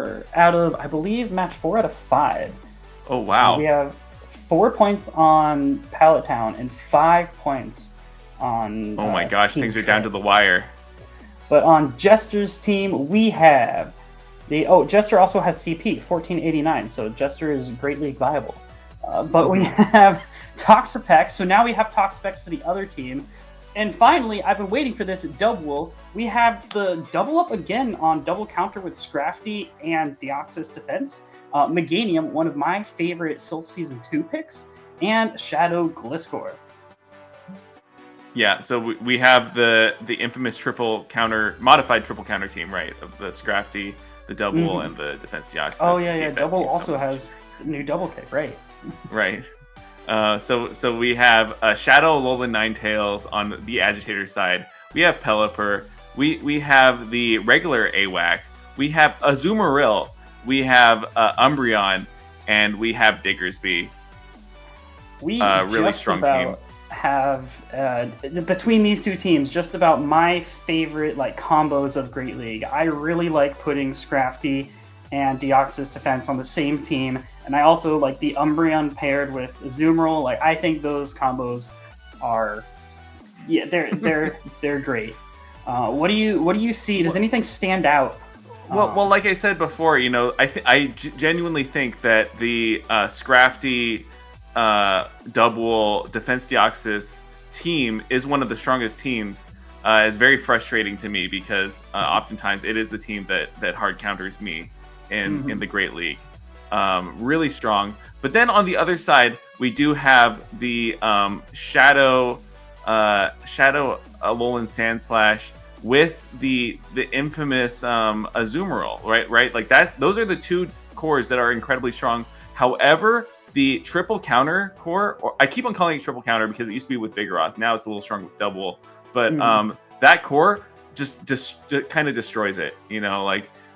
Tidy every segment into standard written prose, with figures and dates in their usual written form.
4 out of, I believe, match 4 out of 5. Oh, wow. We have 4 points on Pallet Town and 5 points on Oh my gosh, Team things are Shred. down to the wire. But on Jester's team, we have Jester also has CP 1489, so Jester is Great League viable. But we have Toxapex, so now we have Toxapex for the other team. And finally, I've been waiting for this double. We have the double up again on double counter with Scrafty and Deoxys Defense. Meganium, one of my favorite Sylph Season 2 picks, and Shadow Gliscor. Yeah, so we have the infamous modified triple counter team, right? Of the Scrafty, the double, and the defense Deoxys. Oh yeah. Double also has the new double kick, right? Right. So we have Shadow, Alolan Ninetales on the TheeAgitator side. We have Pelipper. We have the regular AWAC. We have Azumarill. We have Umbreon, and we have Diggersby. We really strong team. Have between these two teams just about my favorite combos of Great League. I really like putting Scrafty and Deoxys Defense on the same team, and I also like the Umbreon paired with Azumarill. I think those combos are they're great. What do you see? Does anything stand out? Well, like I said before, I genuinely think that the Scrafty double defense Deoxys team is one of the strongest teams. It's very frustrating to me because oftentimes it is the team that hard counters me in the Great League. Really strong. But then on the other side, we do have the Shadow Alolan Sandslash with the infamous Azumarill, right? Those are the two cores that are incredibly strong. However, the triple counter core, or I keep on calling it triple counter because it used to be with Vigoroth. Now it's a little strong with double. But that core just kind of destroys it.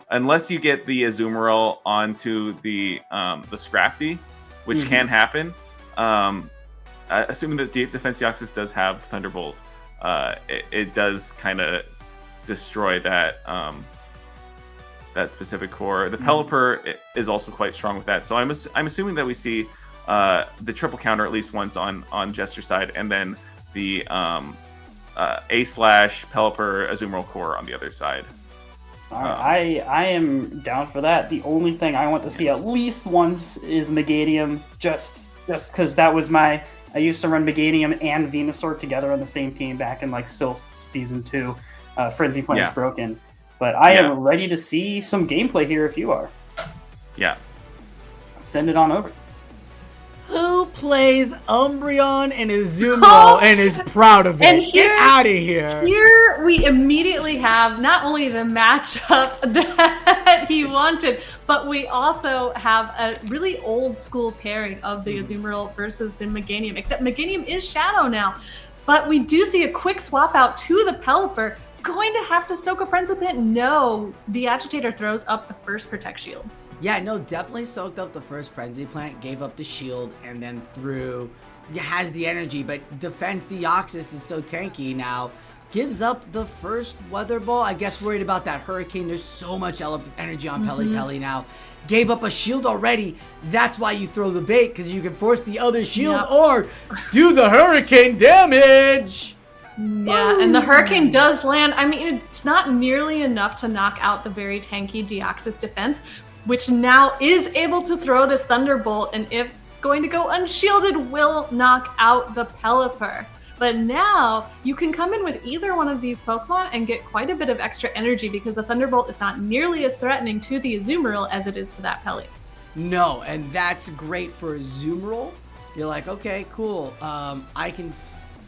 Unless you get the Azumarill onto the Scrafty, which can happen. Assuming that Defense Deoxys does have Thunderbolt, it does kind of destroy that that specific core. The Pelipper is also quite strong with that. So I'm assuming that we see the triple counter at least once on Jester side, and then the A/Pelipper Azumarill core on the other side. All right, I am down for that. The only thing I want to see at least once is Meganium, just because that was I used to run Meganium and Venusaur together on the same team back in Sylph Season 2. Frenzy Point is broken. But I am ready to see some gameplay here if you are. Yeah. Send it on over. Who plays Umbreon and Azumarill and is proud of it? And Get out of here. Here we immediately have not only the matchup that he wanted, but we also have a really old school pairing of the Azumarill versus the Meganium, except Meganium is Shadow now. But we do see a quick swap out to the Pelipper. Going to have to soak a Frenzy Plant. No, the TheeAgitator throws up the first Protect Shield. Yeah, no, definitely soaked up the first Frenzy Plant, gave up the shield, and then has the energy, but Defense Deoxys is so tanky now. Gives up the first Weather Ball. I guess worried about that Hurricane. There's so much energy on Peli now. Gave up a shield already. That's why you throw the bait, because you can force the other shield or do the Hurricane damage. Yeah, and the Hurricane does land. I mean, it's not nearly enough to knock out the very tanky Deoxys defense, which now is able to throw this Thunderbolt, and if it's going to go unshielded, will knock out the Pelipper. But now you can come in with either one of these Pokemon and get quite a bit of extra energy because the Thunderbolt is not nearly as threatening to the Azumarill as it is to that Peli. No, and that's great for Azumarill. You're like, okay, cool. I can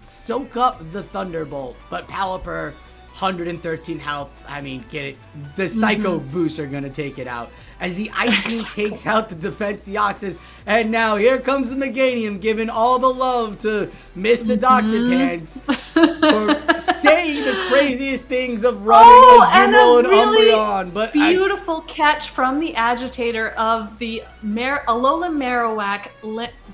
soak up the Thunderbolt, but Pelipper, 113 health. I mean, get it. The Psycho boosts are going to take it out. As the Ice Beam takes out the Defense Deoxys. And now here comes the Meganium giving all the love to Mr. Dr. Pants for saying the craziest things of running Azumarill and Umbreon. But beautiful catch from the TheeAgitator of the Alolan Marowak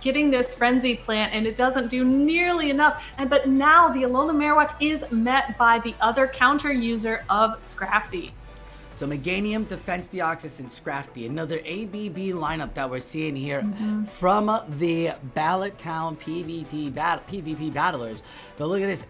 getting this Frenzy Plant, and it doesn't do nearly enough. But now the Alolan Marowak is met by the other counter user of Scrafty. So Meganium, Defense Deoxys, and Scrafty. Another ABB lineup that we're seeing here from the Pallet Town PvP battlers. But look at this,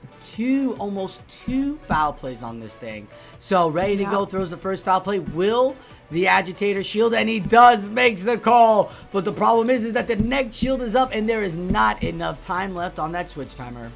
almost two foul plays on this thing. So ready to go, throws the first foul play. Will the Agitator shield? And he does, makes the call. But the problem is that the next shield is up and there is not enough time left on that switch timer.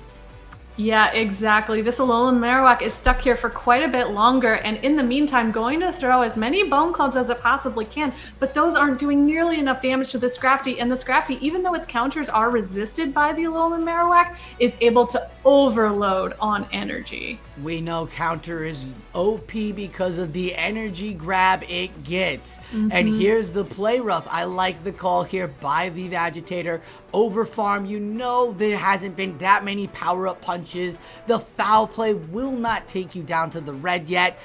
Yeah, exactly. This Alolan Marowak is stuck here for quite a bit longer, and in the meantime, going to throw as many Bone Clubs as it possibly can, but those aren't doing nearly enough damage to the Scrafty, and the Scrafty, even though its counters are resisted by the Alolan Marowak, is able to overload on energy. We know counter is OP because of the energy grab it gets. And here's the play rough. I like the call here by the Agitator. Over farm, you know there hasn't been that many power-up punches. The foul play will not take you down to the red yet.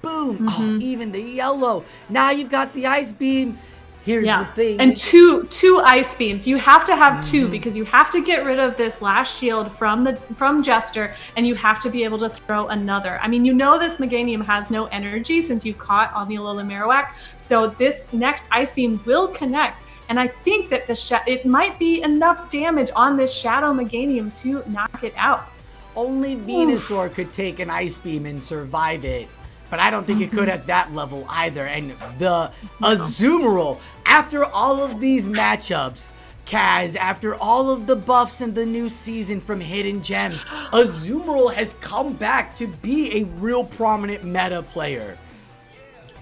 Boom! Oh, even the yellow. Now you've got the ice beam. Here's the thing. And two ice beams. You have to have two because you have to get rid of this last shield from Jester, and you have to be able to throw another. I mean, you know this Meganium has no energy since you caught on the Alolan Marowak, so this next ice beam will connect. And I think that it might be enough damage on this Shadow Meganium to knock it out. Only Venusaur could take an ice beam and survive it. But I don't think it could at that level either. And the Azumarill, after all of these matchups, Kaz, after all of the buffs in the new season from Hidden Gems, Azumarill has come back to be a real prominent meta player.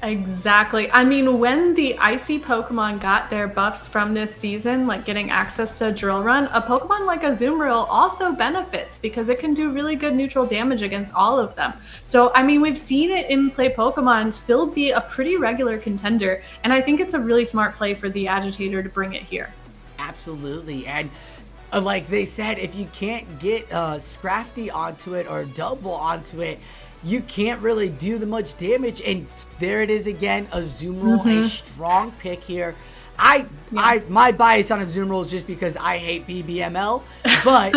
Exactly. I mean, when the icy Pokemon got their buffs from this season, like getting access to Drill Run, a Pokemon like Azumarill also benefits because it can do really good neutral damage against all of them. So, I mean, we've seen it in play Pokemon still be a pretty regular contender, and I think it's a really smart play for the Agitator to bring it here. Absolutely. And like they said, if you can't get Scrafty onto it or Double onto it, you can't really do the much damage. And there it is again, Azumarill, a strong pick here. My bias on Azumarill is just because I hate BBML, but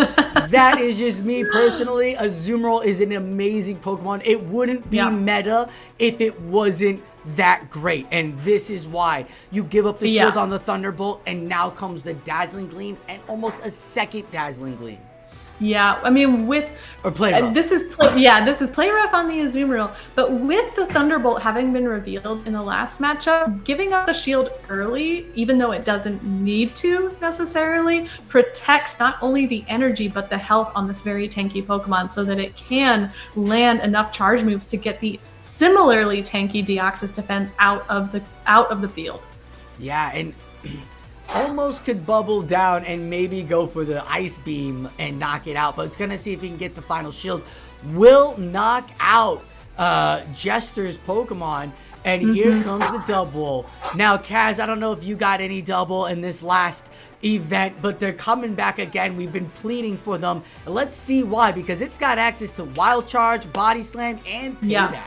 that is just me personally. Azumarill is an amazing Pokemon. It wouldn't be meta if it wasn't that great, and this is why you give up the shield on the Thunderbolt, and now comes the Dazzling Gleam and almost a second Dazzling Gleam. Yeah, I mean, play rough. This is play rough on the Azumarill, but with the Thunderbolt having been revealed in the last matchup, giving up the shield early, even though it doesn't need to necessarily, protects not only the energy but the health on this very tanky Pokemon, so that it can land enough charge moves to get the similarly tanky Deoxys defense out of the field. Yeah, and almost could bubble down and maybe go for the Ice Beam and knock it out, but it's going to see if he can get the final shield. Will knock out Jester's Pokemon, and here comes the double. Now, Kaz, I don't know if you got any double in this last event, but they're coming back again. We've been pleading for them. Let's see why, because it's got access to Wild Charge, Body Slam, and Payback.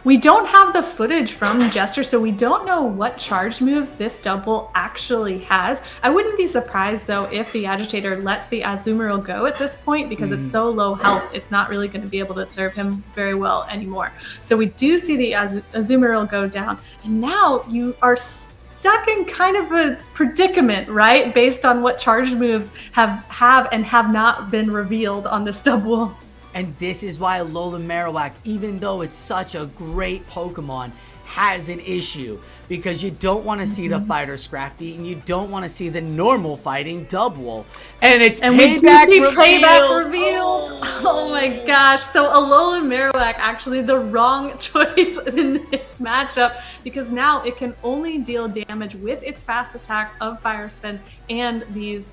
We don't have the footage from Jester, so we don't know what charge moves this double actually has. I wouldn't be surprised, though, if the Agitator lets the Azumarill go at this point, because it's so low health, it's not really going to be able to serve him very well anymore. So we do see the Azumarill go down, and now you are stuck in kind of a predicament, right? Based on what charge moves have and have not been revealed on this double. And this is why Alolan Marowak, even though it's such a great Pokemon, has an issue. Because you don't want to see the fighter Scrafty, and you don't want to see the normal fighting Double. And we do see payback revealed. Oh my gosh. So Alolan Marowak, actually the wrong choice in this matchup, because now it can only deal damage with its fast attack of Fire Spin and these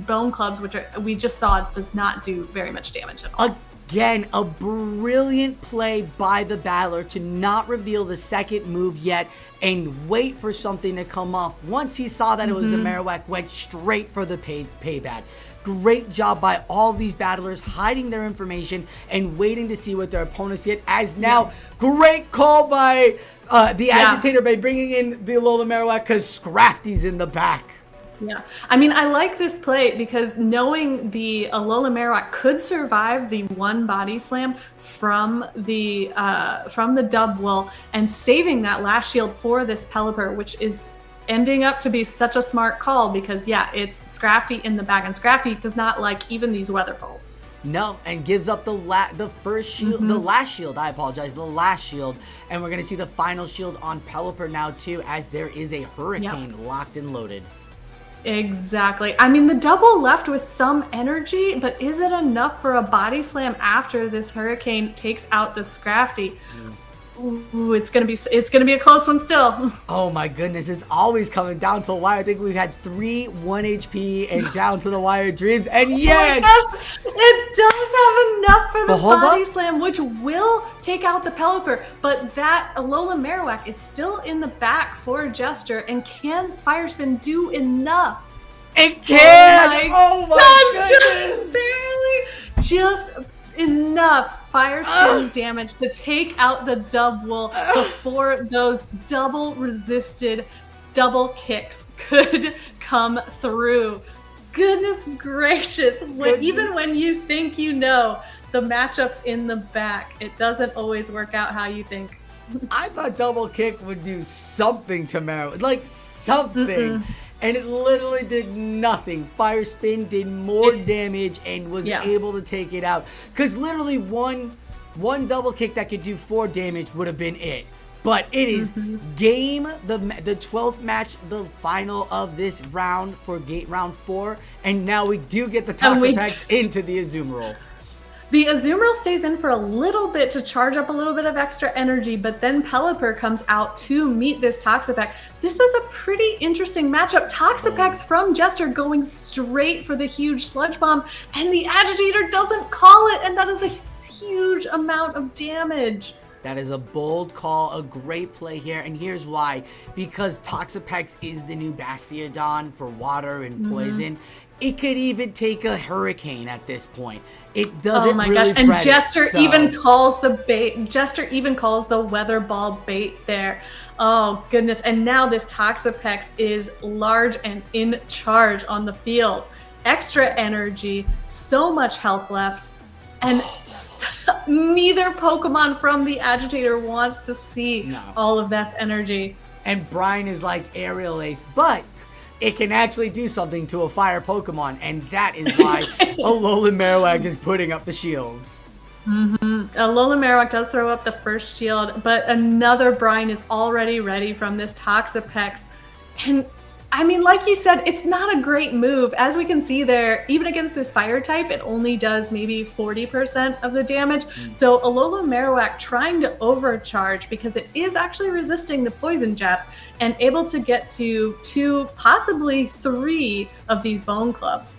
Bone Clubs, which we just saw does not do very much damage at all. Again, a brilliant play by the battler to not reveal the second move yet and wait for something to come off. Once he saw that it was the Marowak, went straight for the payback. Great job by all these battlers hiding their information and waiting to see what their opponents get. As now, great call by the Agitator by bringing in the Alolan Marowak, because Scrafty's in the back. Yeah, I mean, I like this play because knowing the Alola Marowak could survive the one body slam from the Dub Wool and saving that last shield for this Pelipper, which is ending up to be such a smart call because yeah, it's Scrafty in the back, and Scrafty does not like even these weather pulls. No, and gives up the first shield, the last shield, I apologize, the last shield. And we're going to see the final shield on Pelipper now too, as there is a Hurricane locked and loaded. Exactly. I mean, the double left with some energy, but is it enough for a body slam after this Hurricane takes out the Scrafty? Ooh, it's gonna be a close one still. Oh my goodness, it's always coming down to the wire. I think we've had 3 1 HP and down to the wire dreams, and yes! Oh my gosh, it does have enough for the body up. slam, which will take out the Pelipper, but that Alola Marowak is still in the back for Jester, and can Fire Spin do enough? It can! Oh my goodness! Just enough Fire Spin damage to take out the Dub Wool before those double resisted double kicks could come through. Goodness gracious. Even when you think you know the matchups in the back, it doesn't always work out how you think. I thought double kick would do something to Marrow, like something. And it literally did nothing. Fire Spin did more damage and was able to take it out. Because literally one double kick that could do 4 damage would have been it. But it is game, the 12th match, the final of this round for round 4. And now we do get the Toxapex into the Azumarill. The Azumarill stays in for a little bit to charge up a little bit of extra energy, but then Pelipper comes out to meet this Toxapex. This is a pretty interesting matchup. Toxapex from Jester going straight for the huge Sludge Bomb, and the Agitator doesn't call it, and that is a huge amount of damage. That is a bold call, a great play here, and here's why. Because Toxapex is the new Bastiodon for water and poison. It could even take a Hurricane at this point. It doesn't. Oh my gosh! And Jester even calls the bait. Jester even calls the Weather Ball bait there. Oh goodness! And now this Toxapex is large and in charge on the field. Extra energy, so much health left, and neither Pokemon from the Agitator wants to see all of this energy. And Brian is like Aerial Ace, but it can actually do something to a fire Pokemon, and that is why Alola Marowak is putting up the shields. Alola Marowak does throw up the first shield, but another Brian is already ready from this Toxapex. And I mean, like you said, it's not a great move. As we can see there, even against this fire type, it only does maybe 40% of the damage. So Alola Marowak trying to overcharge because it is actually resisting the poison jabs and able to get to 2, possibly 3 of these bone clubs.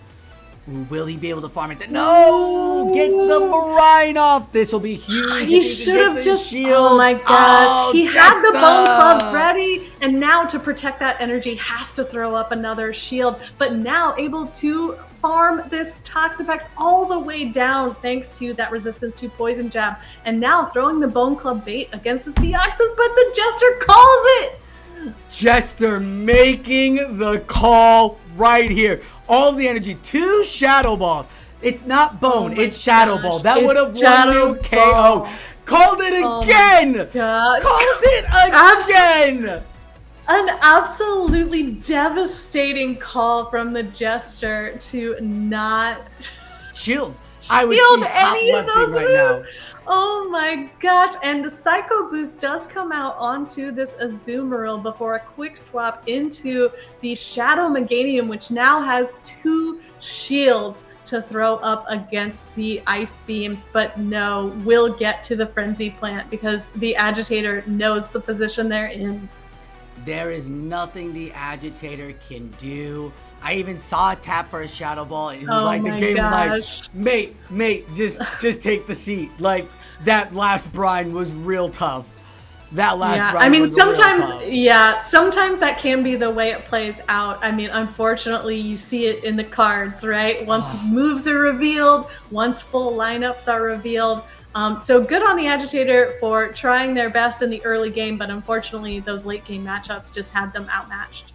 Will he be able to farm it? No! Gets the brine off! This will be huge. He should have just... Shield. Oh my gosh. He had the bone club ready, and now to protect that energy has to throw up another shield. But now able to farm this Toxapex all the way down thanks to that resistance to poison jab. And now throwing the bone club bait against the Deoxys, but the Jester calls it! Jester making the call right here. All the energy, 2 Shadow Balls. It's not Bone, it's Shadow Ball. That would have won you KO. Called it again! Called it again! An absolutely devastating call from the Jester to not shield. I would shield see any of those right now. Oh my gosh, and the Psycho Boost does come out onto this Azumarill before a quick swap into the Shadow Meganium, which now has 2 shields to throw up against the Ice Beams, but no, will get to the Frenzy Plant because the Agitator knows the position they're in. There is nothing the Agitator can do. I even saw a tap for a Shadow Ball, and it was like the game was like, mate, just take the seat. Like that last brine was real tough. That last brine. I mean, was sometimes, real tough. sometimes that can be the way it plays out. I mean, unfortunately, you see it in the cards, right? Once moves are revealed, once full lineups are revealed. So good on the Agitator for trying their best in the early game, but unfortunately, those late game matchups just had them outmatched.